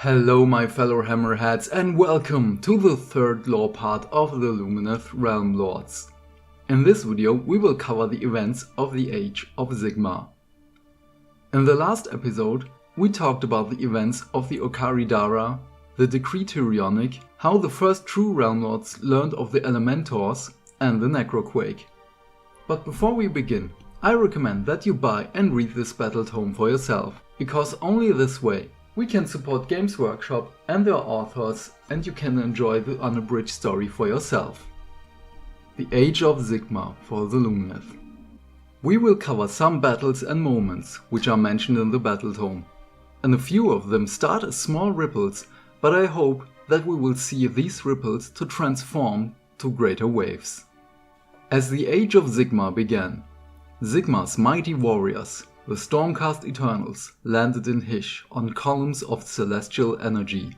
Hello my fellow hammerheads and welcome to the third lore part of the Lumineth Realm-Lords. In this video we will cover the events of the Age of Sigmar. In the last episode we talked about the events of the Okaridara, the Decree Tyrionic, how the first true Realm-Lords learned of the Elementors and the Necroquake. But before we begin, I recommend that you buy and read this Battletome for yourself, because only this way we can support Games Workshop and their authors and you can enjoy the unabridged story for yourself. The Age of Sigmar for the Lumineth. We will cover some battles and moments which are mentioned in the Battletome, and a few of them start as small ripples, but I hope that we will see these ripples to transform to greater waves. As the Age of Sigmar began, Sigmar's mighty warriors, the Stormcast Eternals, landed in Hysh on columns of celestial energy.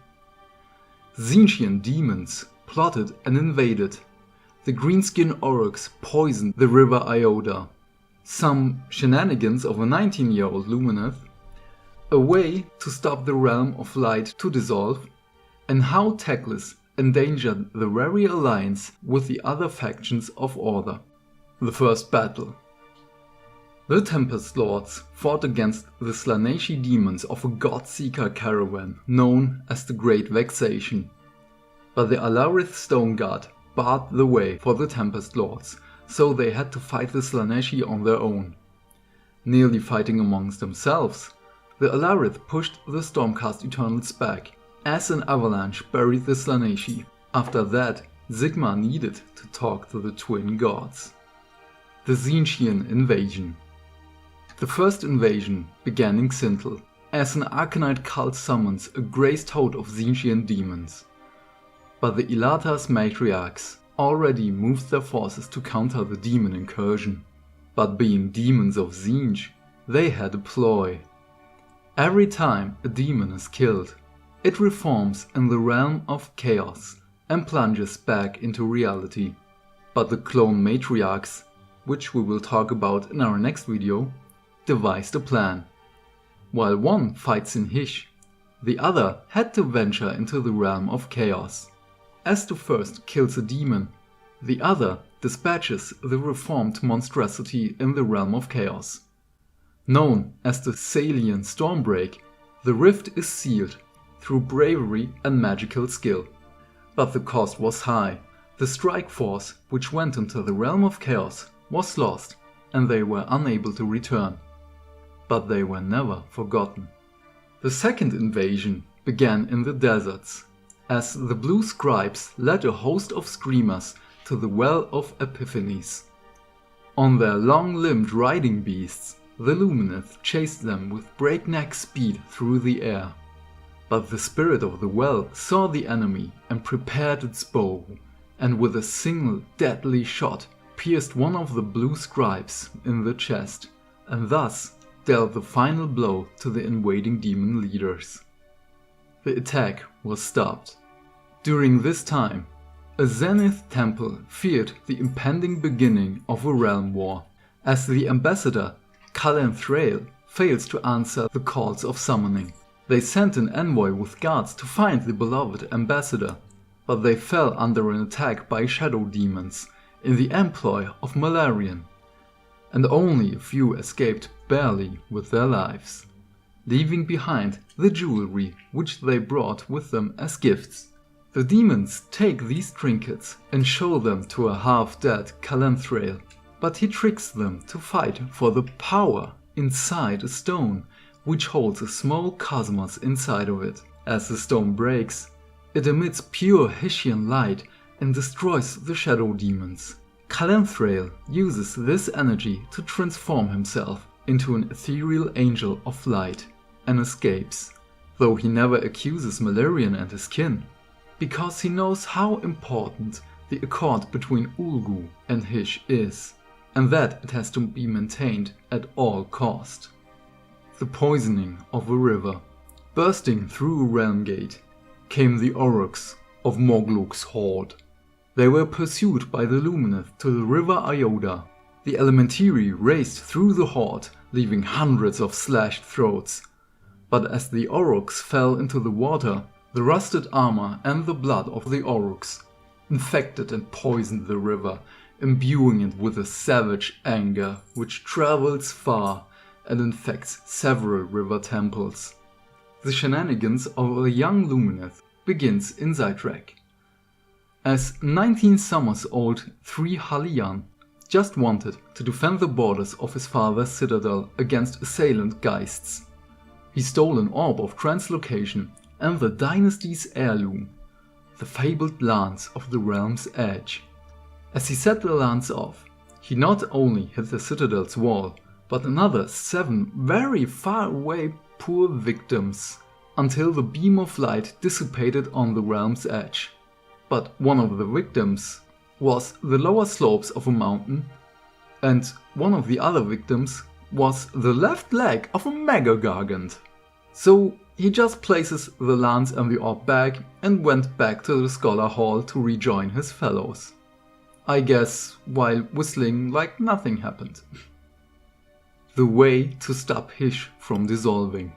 Tzeentchian Daemons plotted and invaded. The Greenskin Orruks poisoned the river Isola. Some shenanigans of a 19-year-old Lumineth. A way to stop the realm of light to dissolve. And how Teclis endangered the very alliance with the other factions of Order. The first battle. The Tempest Lords fought against the Slaaneshi demons of a Godseeker caravan known as the Great Vexation. But the Alarith Stone God barred the way for the Tempest Lords, so they had to fight the Slaaneshi on their own. Nearly fighting amongst themselves, the Alarith pushed the Stormcast Eternals back, as an avalanche buried the Slaaneshi. After that, Sigmar needed to talk to the twin gods. The Tzeentchian Invasion. The first invasion began in Xindian, as an Arcanite cult summons a graced host of Tzeentchian Daemons. But the Ilata's matriarchs already moved their forces to counter the demon incursion. But being demons of Tzeentch, they had a ploy. Every time a demon is killed, it reforms in the realm of chaos and plunges back into reality. But the clone matriarchs, which we will talk about in our next video, devised a plan. While one fights in Hysh, the other had to venture into the realm of chaos. As the first kills a demon, the other dispatches the reformed monstrosity in the realm of chaos. Known as the Xindian Stormbreak, the rift is sealed through bravery and magical skill. But the cost was high. The strike force which went into the realm of chaos was lost and they were unable to return. But they were never forgotten. The second invasion began in the deserts, as the Blue Scribes led a host of Screamers to the Well of Epiphanies. On their long-limbed riding beasts, the Lumineth chased them with breakneck speed through the air. But the Spirit of the Well saw the enemy and prepared its bow, and with a single deadly shot pierced one of the Blue Scribes in the chest, and thus dealt the final blow to the invading demon leaders. The attack was stopped. During this time, a Zenith temple feared the impending beginning of a realm war, as the ambassador Thrail fails to answer the calls of summoning. They sent an envoy with guards to find the beloved ambassador, but they fell under an attack by shadow demons in the employ of Malarian, and only a few escaped barely with their lives, leaving behind the jewelry which they brought with them as gifts. The demons take these trinkets and show them to a half-dead Thrail, but he tricks them to fight for the power inside a stone which holds a small cosmos inside of it. As the stone breaks, it emits pure Hyshian light and destroys the shadow demons. Thrail uses this energy to transform himself into an ethereal angel of light and escapes, though he never accuses Malarian and his kin, because he knows how important the accord between Ulgu and Hysh is, and that it has to be maintained at all cost. The poisoning of a river. Bursting through a realm gate came the Orruks of Mogluk's horde. They were pursued by the Lumineth to the river Isola. The Elementiri raced through the horde, leaving hundreds of slashed throats. But as the Orruks fell into the water, the rusted armor and the blood of the Orruks infected and poisoned the river, imbuing it with a savage anger which travels far and infects several river temples. The shenanigans of a young Lumineth begins in Zytrek. As 19 summers old 3 Halian just wanted to defend the borders of his father's citadel against assailant Geists. He stole an orb of translocation and the dynasty's heirloom, the fabled lance of the realm's edge. As he set the lance off, he not only hit the citadel's wall, but another 7 very far away poor victims, until the beam of light dissipated on the realm's edge. But one of the victims was the lower slopes of a mountain, and one of the other victims was the left leg of a mega gargant. So he just places the lance and the orb back and went back to the Scholar Hall to rejoin his fellows. I guess while whistling like nothing happened. The way to stop Hysh from dissolving.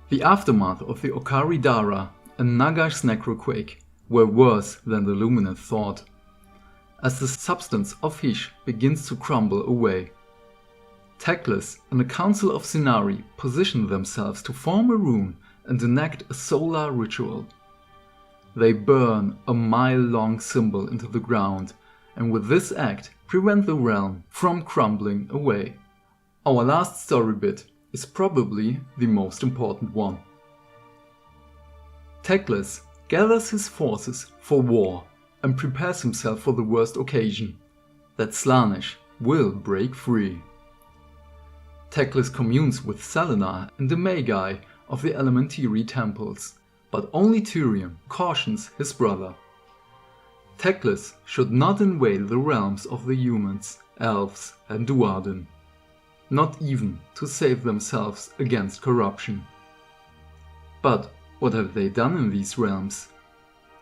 The aftermath of the Okari Dara and Nagash necroquake were worse than the Lumineth thought. As the substance of Hysh begins to crumble away, Teclis and a council of Cenari position themselves to form a rune and enact a solar ritual. They burn a mile-long symbol into the ground, and with this act prevent the realm from crumbling away. Our last story bit is probably the most important one. Teclis gathers his forces for war and prepares himself for the worst occasion, that Slaanesh will break free. Teclis communes with Selenar and the Magi of the Elementary temples, but only Tyrion cautions his brother. Teclis should not invade the realms of the humans, elves and Duardin, not even to save themselves against corruption. But what have they done in these realms?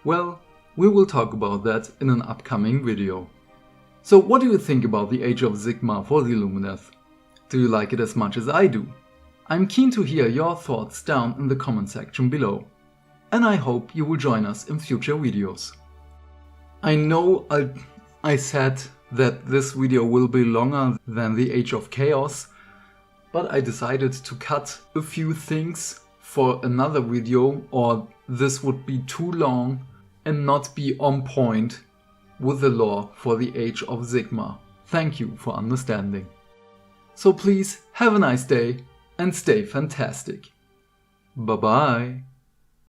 Well, we will talk about that in an upcoming video. So what do you think about the Age of Sigmar for the Lumineth? Do you like it as much as I do? I'm keen to hear your thoughts down in the comment section below. And I hope you will join us in future videos. I know I said that this video will be longer than the Age of Chaos, but I decided to cut a few things for another video, or this would be too long and not be on point with the lore for the Age of Sigmar. Thank you for understanding. So please have a nice day and stay fantastic. Bye bye.